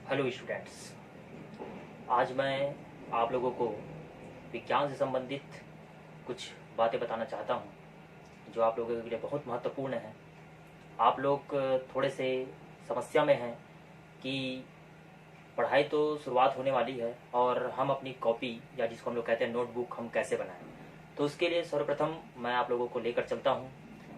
Hello students, आज मैं आप लोगों को विज्ञान से संबंधित कुछ बातें बताना चाहता हूँ जो आप लोगों के लिए बहुत महत्वपूर्ण है। आप लोग थोड़े से समस्या में हैं कि पढ़ाई तो शुरुआत होने वाली है और हम अपनी कॉपी या जिसको हम लोग कहते हैं नोटबुक हम कैसे बनाएं। तो उसके लिए सर्वप्रथम मैं आप लोगों को लेकर चलता हूँ।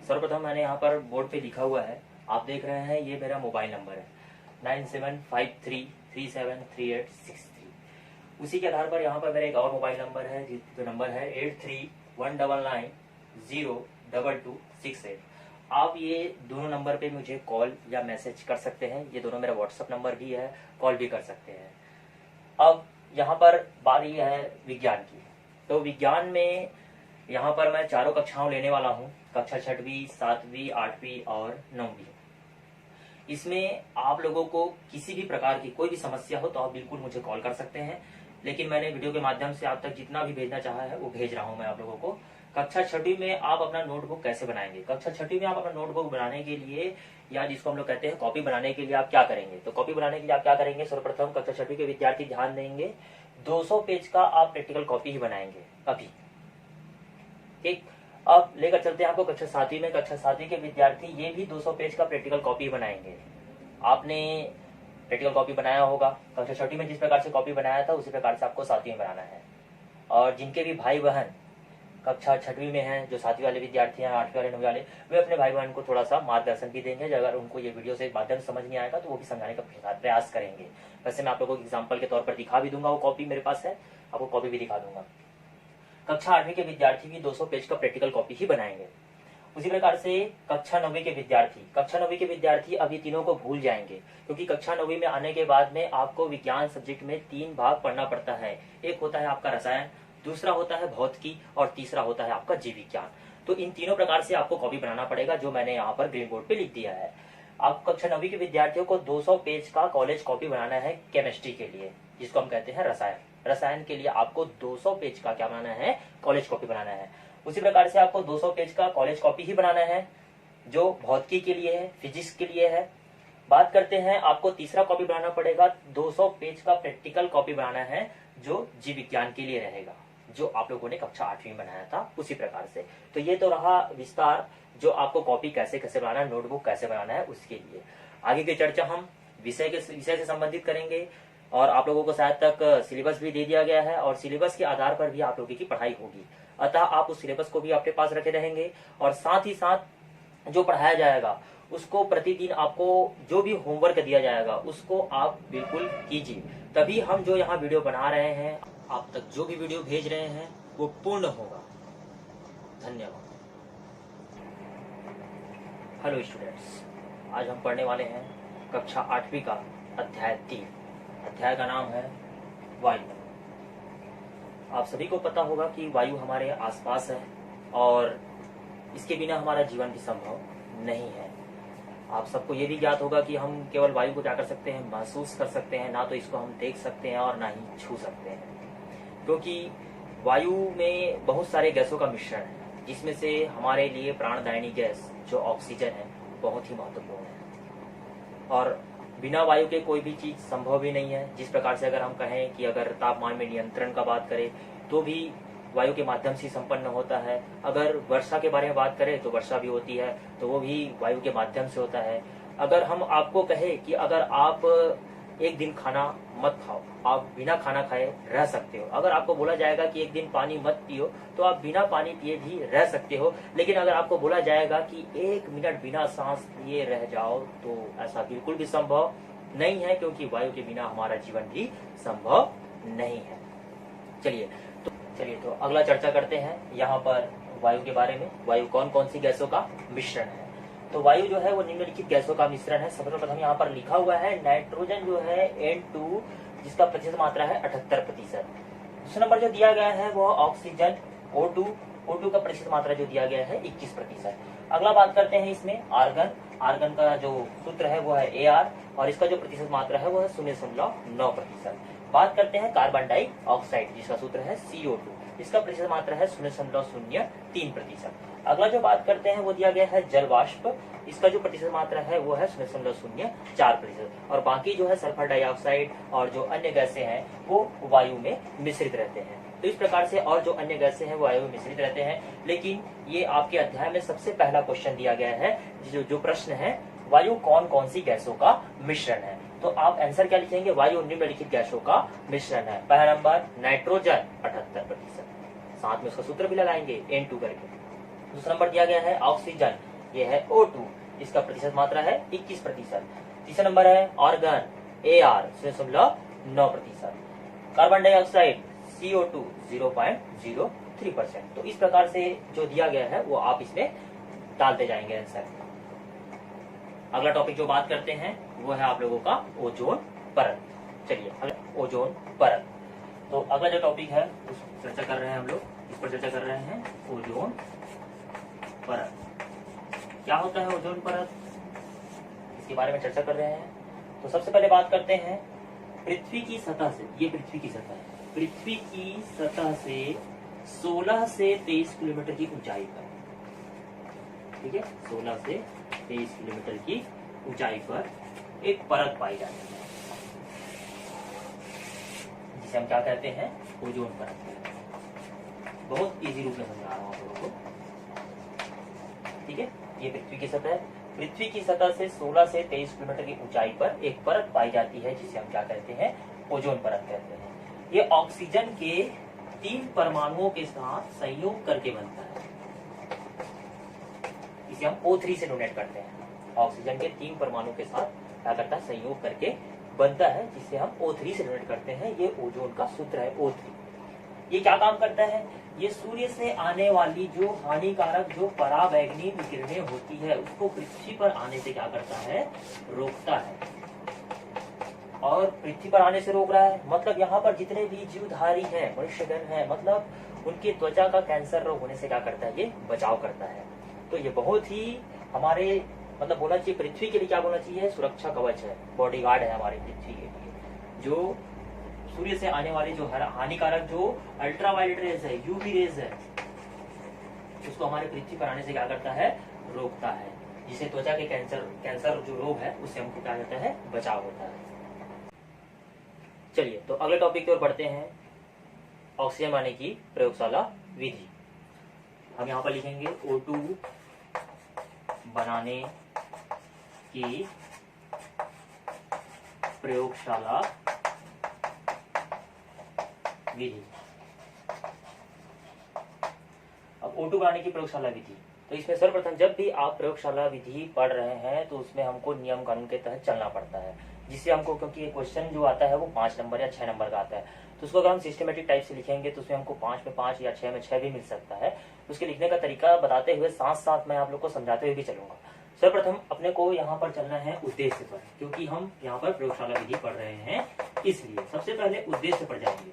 सर्वप्रथम मैंने यहाँ पर बोर्ड पे लिखा हुआ है, आप देख रहे हैं, ये मेरा मोबाइल नंबर है 9753373863। उसी के आधार पर यहाँ पर मेरा एक और मोबाइल नंबर है जो नंबर है 8319902268। आप ये दोनों नंबर पे मुझे कॉल या मैसेज कर सकते हैं। ये दोनों मेरा व्हाट्सअप नंबर भी है, कॉल भी कर सकते हैं। अब यहाँ पर बारी है विज्ञान की। तो विज्ञान में यहाँ पर मैं चारों कक्षाओं लेने वाला हूँ, कक्षा 6वीं, 7वीं, 8वीं और 9वीं। इसमें आप लोगों को किसी भी प्रकार की कोई भी समस्या हो तो आप बिल्कुल मुझे कॉल कर सकते हैं। लेकिन मैंने वीडियो के माध्यम से आप तक जितना भी भेजना चाहा है वो भेज रहा हूं मैं आप लोगों को। कक्षा 6वीं में आप अपना नोटबुक कैसे बनाएंगे? कक्षा 6वीं में आप अपना नोटबुक बनाने के लिए या जिसको हम लोग कहते हैं कॉपी बनाने के लिए आप क्या करेंगे? तो कॉपी बनाने के लिए आप क्या करेंगे? सर्वप्रथम कक्षा 6वीं के विद्यार्थी ध्यान देंगे, 200 पेज का आप प्रैक्टिकल कॉपी ही बनाएंगे अभी। ठीक, अब लेकर चलते हैं आपको कक्षा 7वीं में। कक्षा 7वीं के विद्यार्थी ये भी 200 पेज का प्रैक्टिकल कॉपी बनाएंगे। आपने प्रैक्टिकल कॉपी बनाया होगा, कक्षा 6वीं में जिस प्रकार से कॉपी बनाया था उसी प्रकार से आपको 7वीं में बनाना है। और जिनके भी भाई बहन कक्षा 6वीं में हैं, जो 7वीं वाले विद्यार्थी हैं, 8वीं वाले, 9वीं वाले, वे अपने भाई बहन को थोड़ा सा मार्गदर्शन भी देंगे। अगर उनको ये वीडियो से माध्यम समझ नहीं आएगा तो वो भी समझाने का प्रयास करेंगे। वैसे मैं आप लोगों को एग्जाम्पल के तौर पर दिखा भी दूंगा, वो कॉपी मेरे पास है, आपको कॉपी भी दिखा दूंगा। कक्षा 8वीं के विद्यार्थी भी 200 पेज का प्रैक्टिकल कॉपी ही बनाएंगे। उसी प्रकार से कक्षा 9वीं के विद्यार्थी अब ये तीनों को भूल जाएंगे, क्योंकि कक्षा 9वीं में आने के बाद में आपको विज्ञान सब्जेक्ट में 3 भाग पढ़ना पड़ता है। एक होता है आपका रसायन, दूसरा होता है भौतिकी और तीसरा होता है आपका जीव विज्ञान। तो इन तीनों प्रकार से आपको कॉपी बनाना पड़ेगा, जो मैंने यहाँ पर ग्रीन बोर्ड पे लिख दिया है। आप कक्षा 9वीं के विद्यार्थियों को 200 पेज का कॉलेज कॉपी बनाना है केमिस्ट्री के लिए, जिसको हम कहते हैं रसायन। रसायन के लिए आपको 200 पेज का क्या बनाना है? कॉलेज कॉपी बनाना है। उसी प्रकार से आपको 200 पेज का कॉलेज कॉपी ही बनाना है जो भौतिकी के लिए है, फिजिक्स के लिए है। बात करते हैं, आपको तीसरा कॉपी बनाना पड़ेगा, 200 पेज का प्रैक्टिकल कॉपी बनाना है जो जीव विज्ञान के लिए रहेगा, जो आप लोगों ने कक्षा 8वीं में बनाया था उसी प्रकार से। तो ये तो रहा विस्तार, जो आपको कॉपी कैसे कैसे बनाना है, नोटबुक कैसे बनाना है उसके लिए। आगे की चर्चा हम विषय से संबंधित करेंगे और आप लोगों को शायद तक सिलेबस भी दे दिया गया है और सिलेबस के आधार पर भी आप लोगों की पढ़ाई होगी। अतः आप उस सिलेबस को भी अपने पास रखे रहेंगे और साथ ही साथ जो पढ़ाया जाएगा उसको प्रतिदिन आपको जो भी होमवर्क दिया जाएगा उसको आप बिल्कुल कीजिए। तभी हम जो यहाँ वीडियो बना रहे हैं, आप तक जो भी वीडियो भेज रहे हैं वो पूर्ण होगा। धन्यवाद। हेलो स्टूडेंट्स, आज हम पढ़ने वाले हैं कक्षा 8वीं का अध्याय 3। अध्याय का नाम है वायु। आप सभी को पता होगा कि वायु हमारे आसपास है और इसके बिना हमारा जीवन भी संभव नहीं है। आप सबको ये भी ज्ञात होगा कि हम केवल वायु को क्या कर सकते हैं? महसूस कर सकते हैं, ना तो इसको हम देख सकते हैं और ना ही छू सकते हैं, क्योंकि वायु में बहुत सारे गैसों का मिश्रण है, जिसमें से हमारे लिए प्राणदायिनी गैस जो ऑक्सीजन है बहुत ही महत्वपूर्ण है। और बिना वायु के कोई भी चीज संभव ही नहीं है। जिस प्रकार से अगर हम कहें कि अगर तापमान में नियंत्रण का बात करें तो भी वायु के माध्यम से संपन्न होता है। अगर वर्षा के बारे में बात करें तो वर्षा भी होती है, तो वो भी वायु के माध्यम से होता है। अगर हम आपको कहें कि अगर आप एक दिन खाना मत खाओ, आप बिना खाना खाए रह सकते हो। अगर आपको बोला जाएगा कि एक दिन पानी मत पियो, तो आप बिना पानी पिए भी रह सकते हो। लेकिन अगर आपको बोला जाएगा कि 1 मिनट बिना सांस लिए रह जाओ, तो ऐसा बिल्कुल भी संभव नहीं है, क्योंकि वायु के बिना हमारा जीवन भी संभव नहीं है। चलिए तो अगला चर्चा करते हैं यहाँ पर वायु के बारे में। वायु कौन कौन सी गैसों का मिश्रण है? तो वायु जो है वो निम्नलिखित गैसों का मिश्रण है। सबसे प्रथम यहाँ पर लिखा हुआ है नाइट्रोजन जो है N2, जिसका प्रतिशत मात्रा है 78%। दूसरा नंबर जो दिया गया है वो ऑक्सीजन O2 का प्रतिशत मात्रा जो दिया गया है 21%। अगला बात करते हैं इसमें आर्गन का जो सूत्र है वो है Ar और इसका जो प्रतिशत मात्रा है वो है 0.9%। बात करते हैं कार्बन डाइऑक्साइड, जिसका सूत्र है CO2। इसका प्रतिशत मात्रा है 0.03%। अगला जो बात करते हैं वो दिया गया है जल वाष्प, इसका जो प्रतिशत मात्रा है वो है 0.04%। और बाकी जो है सल्फर डाइऑक्साइड और जो अन्य गैसें हैं वो वायु में मिश्रित रहते हैं। तो इस प्रकार से और जो अन्य गैसें हैं वो वायु में मिश्रित रहते हैं। लेकिन ये आपके अध्याय में सबसे पहला क्वेश्चन दिया गया है, जो प्रश्न है वायु कौन कौन सी गैसों का मिश्रण है। तो आप आंसर क्या लिखेंगे, वायु निम्नलिखित गैसों का मिश्रण है। पहला नंबर नाइट्रोजन 78%, साथ में उसका सूत्र भी लगाएंगे N2 करके। दूसरा नंबर दिया गया है ऑक्सीजन, ये है O2, इसका प्रतिशत मात्रा है 21%। तीसरा नंबर है argon AR 0.9%। Carbon dioxide CO2 0.03%। तो इस प्रकार से जो दिया गया है वो आप इसमें डालते जाएंगे आंसर। अगला टॉपिक जो बात करते हैं वो है आप लोगों का ओजोन परत। चलिए ओजोन परत, तो अगला जो टॉपिक है उस चर्चा कर रहे हैं हम लोग, इस पर चर्चा कर रहे हैं ओजोन परत। क्या होता है ओजोन परत, इसके बारे में चर्चा कर रहे हैं। तो सबसे पहले बात करते हैं पृथ्वी की सतह से, ये पृथ्वी की सतह है, पृथ्वी की सतह से 16 से 23 किलोमीटर की ऊंचाई पर, ठीक है, 16 से 23 किलोमीटर की ऊंचाई पर एक परत पाई जाती है जिसे हम क्या कहते हैं, ओजोन परत। बहुत इजी रूप में समझा रहा हूं आप लोगों को, ठीक है। ये पृथ्वी की सतह है, पृथ्वी की सतह से 16 से 23 किलोमीटर की ऊंचाई पर एक परत पाई जाती है जिसे हम क्या कहते हैं, ओजोन परत कहते हैं। ये ऑक्सीजन के 3 परमाणुओं के साथ संयोग करके बनता है, इसे हम O3 से डोनेट करते हैं। ऑक्सीजन के 3 परमाणु के साथ क्या करता है, संयोग करके बनता है, जिसे हम O3 से डोनेट करते हैं। ये ओजोन का सूत्र है O3। ये क्या काम करता है, ये सूर्य से आने वाली जो हानिकारक जो पराबैंगनी विकिरणें होती है उसको पृथ्वी पर आने से क्या करता है, रोकता है। और पृथ्वी पर आने से रोक रहा है मतलब यहाँ पर जितने भी जीवधारी हैं, मनुष्यगण है, मतलब उनकी त्वचा का कैंसर रोग होने से क्या करता है, ये बचाव करता है। तो ये बहुत ही हमारे मतलब बोलना चाहिए पृथ्वी के लिए, क्या बोलना चाहिए, सुरक्षा कवच है, बॉडीगार्ड है हमारी पृथ्वी के लिए। जो सूर्य से आने वाली जो हानिकारक जो अल्ट्रावायलेट रेज है, यूवी रेज है, उसको हमारे पृथ्वी पर आने से क्या करता है, रोकता है, जिसे त्वचा के कैंसर जो रोग है उससे हमको क्या करता है, बचाव होता है। चलिए तो अगले टॉपिक की ओर बढ़ते हैं, ऑक्सीजन बनाने की प्रयोगशाला विधि। हम यहाँ पर लिखेंगे O2 बनाने की प्रयोगशाला विधि। अब O2 बनाने की प्रयोगशाला विधि, तो इसमें सर्वप्रथम जब भी आप प्रयोगशाला विधि पढ़ रहे हैं तो उसमें हमको नियम कानून के तहत चलना पड़ता है, जिससे हमको, क्योंकि ये क्वेश्चन जो आता है वो 5 नंबर या 6 नंबर का आता है, तो उसको अगर हम सिस्टमेटिक टाइप से लिखेंगे तो उसमें हमको 5 में 5 या 6 में 6 भी मिल सकता है। उसके लिखने का तरीका बताते हुए साथ साथ मैं आप लोग को समझाते हुए भी चलूंगा। सर्वप्रथम अपने को यहाँ पर चलना है उद्देश्य पर, क्योंकि हम यहाँ पर प्रयोगशाला विधि पढ़ रहे हैं, इसलिए सबसे पहले उद्देश्य पर जाएंगे।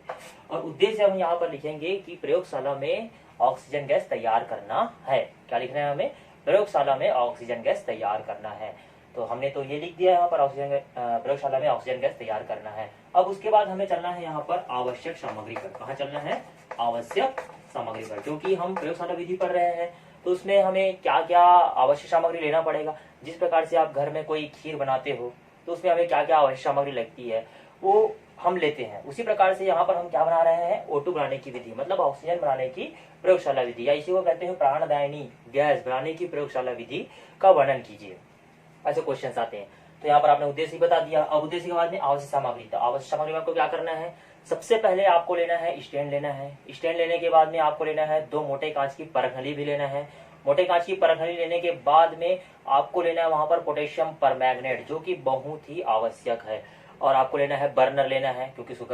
और उद्देश्य हम यहाँ पर लिखेंगे कि प्रयोगशाला में ऑक्सीजन गैस तैयार करना है। क्या लिखना है हमें, प्रयोगशाला में ऑक्सीजन गैस तैयार करना है। तो हमने तो ये लिख दिया यहाँ पर ऑक्सीजन, प्रयोगशाला में ऑक्सीजन गैस तैयार करना है। अब उसके बाद हमें चलना है यहाँ पर आवश्यक सामग्री पर। कहाँ चलना है, आवश्यक सामग्री पर, क्योंकि हम प्रयोगशाला विधि पढ़ रहे हैं तो उसमें हमें क्या क्या आवश्यक सामग्री लेना पड़ेगा। जिस प्रकार से आप घर में कोई खीर बनाते हो तो उसमें हमें क्या क्या आवश्यक सामग्री लगती है वो हम लेते हैं। उसी प्रकार से यहाँ पर हम क्या बना रहे हैं, O2 बनाने की विधि, मतलब ऑक्सीजन बनाने की प्रयोगशाला विधि, या इसी को कहते हैं प्राणदायिनी गैस बनाने की प्रयोगशाला विधि का वर्णन कीजिए। ऐसे क्वेश्चन आते हैं। तो यहाँ पर आपने उद्देश्य बता दिया। अब उद्देश्य के बाद में आवश्यक सामग्री, तो आवश्यक सामग्री में आपको क्या करना है, सबसे पहले आपको लेना है स्टैंड लेना है। स्टैंड लेने के बाद में आपको लेना है 2 मोटे कांच की परखनली भी लेना है। मोटे कांच की परखनली लेने के बाद में आपको लेना है वहां पर पोटेशियम परमैंगनेट, जो कि बहुत ही आवश्यक है। और आपको लेना है बर्नर लेना है, क्योंकि उसको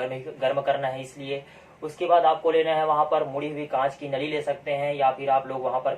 गर्म करना है इसलिए। उसके बाद आपको लेना है वहां पर मुड़ी हुई कांच की नली ले सकते हैं, या फिर आप लोग वहां पर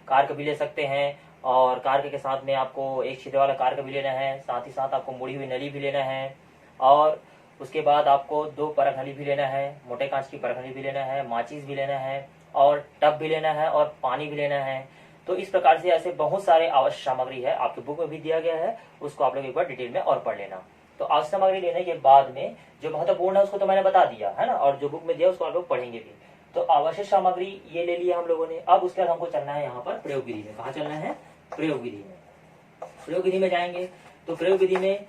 कार्क भी ले सकते हैं। और कार्क के साथ में आपको एक छिद्र वाला कार्क भी लेना है, साथ ही साथ आपको मुड़ी हुई नली भी लेना है। और उसके बाद आपको 2 परखनली भी लेना है, मोटे कांच की परखनली भी लेना है, माचिस भी लेना है, और टब भी लेना है, और पानी भी लेना है। तो इस प्रकार से ऐसे बहुत सारे आवश्यक सामग्री है, आपके बुक में भी दिया गया है, उसको आप लोग एक बार डिटेल में और पढ़ लेना। तो आवश्यक सामग्री लेने के बाद में जो महत्वपूर्ण है उसको तो मैंने बता दिया है ना, और जो बुक में दिया उसको आप लोग पढ़ेंगे भी। तो आवश्यक सामग्री ये ले लिया हम लोगों ने। अब उसके बाद हमको चलना है यहाँ पर प्रयोग विधि में। कहाँ चलना है? प्रयोग विधि में। प्रयोग विधि में जाएंगे तो प्रयोग विधि में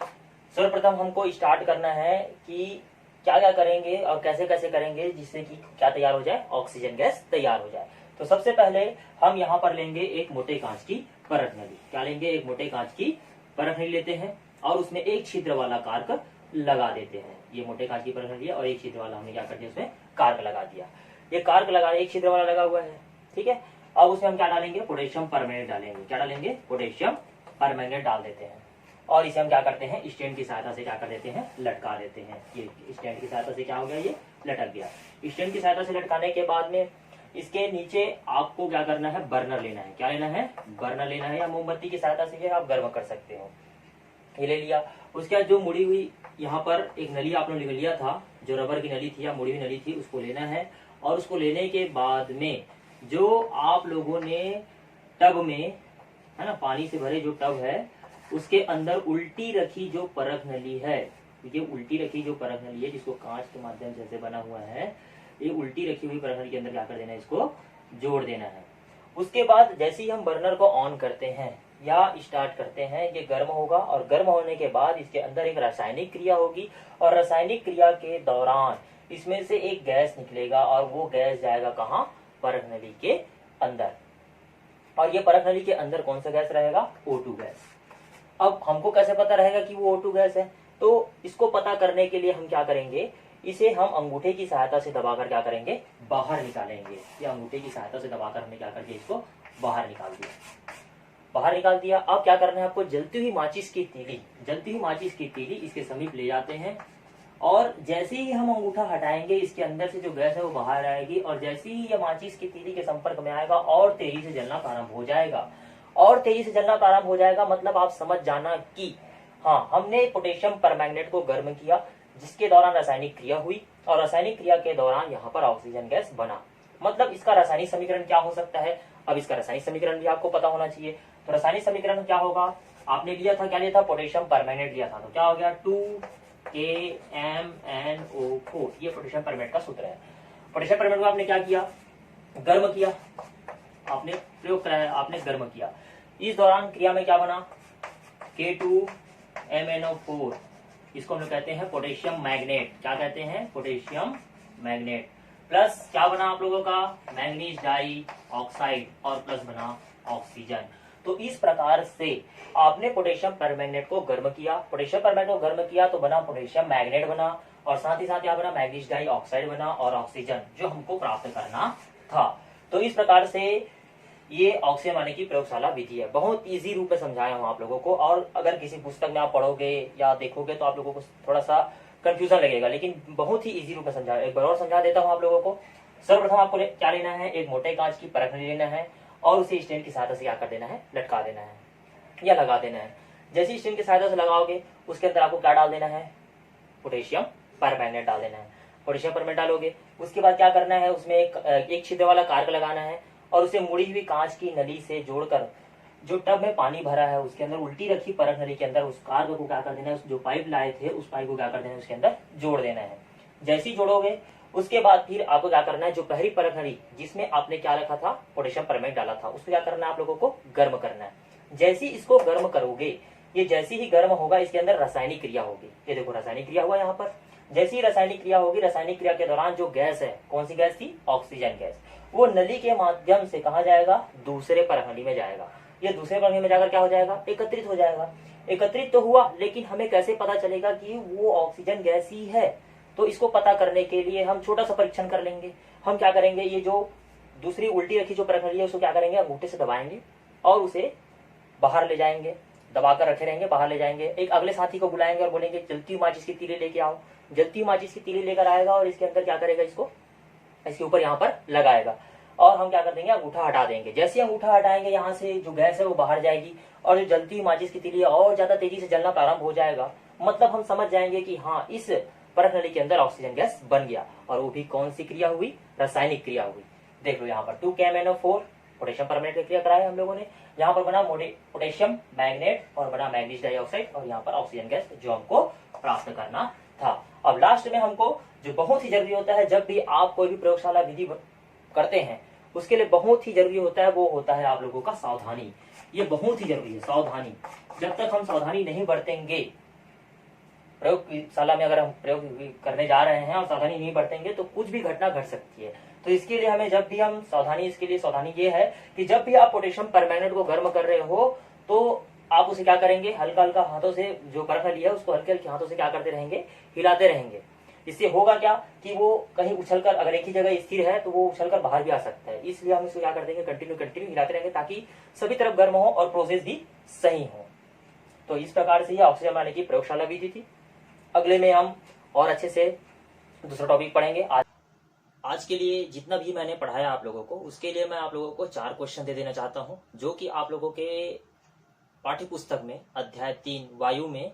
सर्वप्रथम हमको स्टार्ट करना है कि क्या क्या करेंगे और कैसे कैसे करेंगे जिससे कि क्या तैयार हो जाए? ऑक्सीजन गैस तैयार हो जाए। तो सबसे पहले हम यहाँ पर लेंगे एक मोटे कांच की परत नली। क्या लेंगे? एक मोटे कांच की परत नली लेते हैं और उसमें एक छिद्र वाला कार्क लगा देते हैं। ये मोटे कांच की परत नली है और एक छिद्र वाला हमने क्या कर दिया? उसमें कार्क लगा दिया। ये कार्क लगा, एक छिद्र वाला लगा हुआ है, ठीक है। अब उसमें हम क्या डालेंगे? पोटेशियम परमैंगनेट डालेंगे। क्या डालेंगे? पोटेशियम परमैंगनेट डाल देते हैं और इसे हम क्या करते हैं? स्टैंड की सहायता से क्या कर देते हैं? लटका देते हैं। ये स्टैंड की सहायता से क्या हो गया? ये लटक गया। स्टैंड की सहायता से लटकाने के बाद में इसके नीचे आपको क्या करना है? बर्नर लेना है। क्या लेना है? बर्नर लेना है, या मोमबत्ती की सहायता से आप गर्म कर सकते हो। ये ले लिया। उसके बाद जो मुड़ी हुई यहाँ पर एक नली आप लोगों ने लिया था, जो रबर की नली थी या मुड़ी हुई नली थी, उसको लेना है। और उसको लेने के बाद में जो आप लोगों ने टब में, है ना, पानी से भरे जो टब है उसके अंदर उल्टी रखी जो परख नली है, ये उल्टी रखी जो परख नली है जिसको कांच के माध्यम से बना हुआ है, ये उल्टी रखी हुई परख नली के अंदर क्या कर देना है? इसको जोड़ देना है। उसके बाद जैसे ही हम बर्नर को ऑन करते हैं या स्टार्ट करते हैं, ये गर्म होगा और गर्म होने के बाद इसके अंदर एक रासायनिक क्रिया होगी और रासायनिक क्रिया के दौरान इसमें से एक गैस निकलेगा और वो गैस जाएगा कहाँ? परख नली के अंदर। और ये परख नली के अंदर कौन सा गैस रहेगा? O2 gas. अब हमको कैसे पता रहेगा कि वो O2 गैस है? तो इसको पता करने के लिए हम क्या करेंगे? इसे हम अंगूठे की सहायता से दबाकर क्या करेंगे? बाहर निकालेंगे। ये अंगूठे की सहायता से दबाकर हमने क्या करके इसको बाहर निकाल दिया। बाहर निकाल दिया। अब क्या करना है आपको? जलती हुई माचिस की तीली इसके समीप ले जाते हैं और जैसे ही हम अंगूठा हटाएंगे इसके अंदर से जो गैस है वो बाहर आएगी और जैसे ही ये माचिस की तीली के संपर्क में आएगा और तेजी से जलना प्रारंभ हो जाएगा। और तेजी से जलना प्रारंभ हो जाएगा मतलब आप समझ जाना कि हाँ, हमने पोटेशियम परमैंगनेट को गर्म किया जिसके दौरान रासायनिक क्रिया हुई और रासायनिक क्रिया के दौरान यहाँ पर ऑक्सीजन गैस बना। मतलब इसका रासायनिक समीकरण क्या हो सकता है? अब इसका रासायनिक समीकरण भी आपको पता होना चाहिए। तो रासायनिक समीकरण क्या होगा? आपने लिया था, क्या लिया था? पोटेशियम परमैंगनेट लिया था। तो क्या हो गया? 2KMnO4। ये पोटेशियम परमैंगनेट का सूत्र है। पोटेशियम परमैंगनेट को आपने क्या किया? गर्म किया। आपने प्रयोग कराया, आपने गर्म किया। इस दौरान क्रिया में क्या बना? K2MnO4। इसको हम लोग कहते हैं पोटेशियम मैग्नेट। क्या कहते हैं? Potassium magnet. प्लस क्या बना आप लोगों का? मैंगनीज डाई ऑक्साइड और प्लस बना ऑक्सीजन। तो इस प्रकार से आपने पोटेशियम परमैंगनेट को गर्म किया। पोटेशियम परमैंगनेट को गर्म किया तो बना पोटेशियम मैग्नेट बना और साथ ही साथ यहाँ बना मैंगनीज डाई ऑक्साइड बना और ऑक्सीजन जो हमको प्राप्त करना था। तो इस प्रकार से ये ऑक्सीजन बनाने की प्रयोगशाला विधि है। बहुत इजी रूप में समझाया हूँ आप लोगों को, और अगर किसी पुस्तक में आप पढ़ोगे या देखोगे तो आप लोगों को थोड़ा सा कंफ्यूजन लगेगा, लेकिन बहुत ही इजी रूप में समझाया। एक बार और समझा देता हूँ आप लोगों को। सर्वप्रथम आपको क्या लेना है? एक मोटे कांच की परख नली लेना है और उसे स्टैंड की सहायता से क्या कर देना है? लटका देना है या लगा देना है। जैसे स्टैंड की सहायता से लगाओगे उसके अंदर आपको क्या डाल देना है? पोटेशियम परमैंगनेट डाल देना है। पोटेशियम परमैंगनेट डालोगे उसके बाद क्या करना है? उसमें एक छिद्र वाला कार्क लगाना है और उसे मुड़ी हुई कांच की नली से जोड़कर जो टब में पानी भरा है उसके अंदर उल्टी रखी परख नली के अंदर उस कार्क को क्या कर देना है? उस जो पाइप लाए थे उस पाइप को क्या कर देना है? उसके अंदर जोड़ देना है। जैसे ही जोड़ोगे उसके बाद फिर आपको क्या करना है? जो पहली परख नली जिसमें आपने क्या रखा था? पोटेशियम परमैंगनेट डाला था, उसको क्या करना है? आप लोगों को गर्म करना है। जैसे ही इसको गर्म करोगे, ये जैसे ही गर्म होगा इसके अंदर रासायनिक क्रिया होगी। ये देखो रासायनिक क्रिया हुआ यहाँ पर। जैसी ही रासायनिक क्रिया होगी, रासायनिक क्रिया के दौरान जो गैस है, कौन सी गैस थी? Oxygen gas. वो नली के माध्यम से कहा जाएगा? दूसरे परख नली में जाएगा। ये दूसरे परख नली में जाकर क्या हो जाएगा? एकत्रित हो जाएगा। एकत्रित तो हुआ, लेकिन हमें कैसे पता चलेगा कि वो ऑक्सीजन गैस ही है? तो इसको पता करने के लिए हम छोटा सा परीक्षण कर लेंगे। हम क्या करेंगे? ये जो दूसरी उल्टी रखी जो परख नली है उसको क्या करेंगे? अंगूठे से दबाएंगे और उसे बाहर ले जाएंगे। दबाकर रखे रहेंगे, बाहर ले जाएंगे। एक अगले साथी को बुलाएंगे और बोलेंगे जलती हुई माचिस की तीली लेके आओ। जलती हुई माचिस की तीली लेकर आएगा और इसके अंदर क्या करेगा? इसको इसके ऊपर यहाँ पर लगाएगा और हम क्या कर देंगे? अंगूठा हटा देंगे। जैसे ही अंगूठा हटाएंगे यहाँ से जो गैस है वो बाहर जाएगी और जो जलती हुई माचिस की तीली और ज्यादा तेजी से जलना प्रारंभ हो जाएगा। मतलब हम समझ जाएंगे कि हाँ, इस परख नली के अंदर ऑक्सीजन गैस बन गया। और वो भी कौन सी क्रिया हुई? रासायनिक क्रिया हुई। देख लो यहाँ पर 2KMnO4 पोटेशियम परमैंगनेट की क्रिया कराई हम लोगों ने। यहाँ पर बना पोटेशियम मैग्नेट और बना मैंगनीज डाइऑक्साइड और यहाँ पर ऑक्सीजन गैस जो हमको प्राप्त करना था। अब लास्ट में हमको जो बहुत ही जरूरी होता है, जब भी आप कोई भी प्रयोगशाला विधि करते हैं उसके लिए बहुत ही जरूरी होता है, वो होता है आप लोगों का सावधानी। ये बहुत ही जरूरी है, सावधानी। जब तक हम सावधानी नहीं बरतेंगे, प्रयोगशाला में अगर हम प्रयोग करने जा रहे हैं और सावधानी नहीं बरतेंगे तो कुछ भी घटना घट सकती है। तो इसके लिए हमें जब भी हम सावधानी, इसके लिए सावधानी ये है कि जब भी आप पोटेशियम परमैंगनेट को गर्म कर रहे हो तो आप उसे क्या करेंगे, हल्का हल्का हाथों से, जो बर्फ लिया है उसको हल्के हल्के हाथों से क्या करते रहेंगे, हिलाते रहेंगे। इससे होगा क्या कि वो कहीं उछलकर, अगर एक ही जगह स्थिर है तो वो उछलकर बाहर भी आ सकता है। इसलिए हम इसको क्या कर देंगे, कंटिन्यू हिलाते रहेंगे ताकि सभी तरफ गर्म हो और प्रोसेस भी सही हो। तो इस प्रकार से ये ऑक्सीजन बनाने की प्रयोगशाला विधि थी। अगले में हम और अच्छे से दूसरा टॉपिक पढ़ेंगे। आज के लिए जितना भी मैंने पढ़ाया आप लोगों को, उसके लिए मैं आप लोगों को 4 क्वेश्चन दे देना चाहता हूं, जो कि आप लोगों के पाठ्य पुस्तक में अध्याय 3 वायु में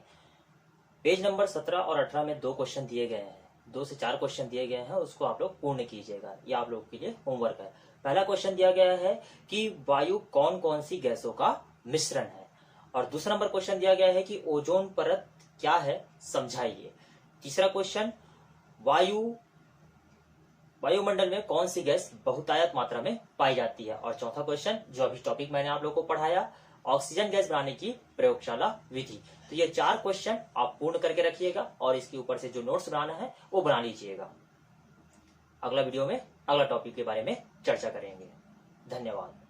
पेज नंबर 17 और 18 में 2 क्वेश्चन दिए गए हैं, 2 से 4 क्वेश्चन दिए गए हैं। उसको आप लोग पूर्ण कीजिएगा, ये आप लोगों के लिए होमवर्क है। पहला क्वेश्चन दिया गया है कि वायु कौन कौन सी गैसों का मिश्रण है, और दूसरा नंबर क्वेश्चन दिया गया है कि ओजोन परत क्या है, समझाइए। तीसरा क्वेश्चन, वायुमंडल में कौन सी गैस बहुतायत मात्रा में पाई जाती है, और चौथा क्वेश्चन जो अभी टॉपिक मैंने आप लोगों को पढ़ाया, ऑक्सीजन गैस बनाने की प्रयोगशाला विधि। तो ये 4 क्वेश्चन आप पूर्ण करके रखिएगा और इसके ऊपर से जो नोट्स बनाना है वो बना लीजिएगा। अगला वीडियो में अगला टॉपिक के बारे में चर्चा करेंगे। धन्यवाद।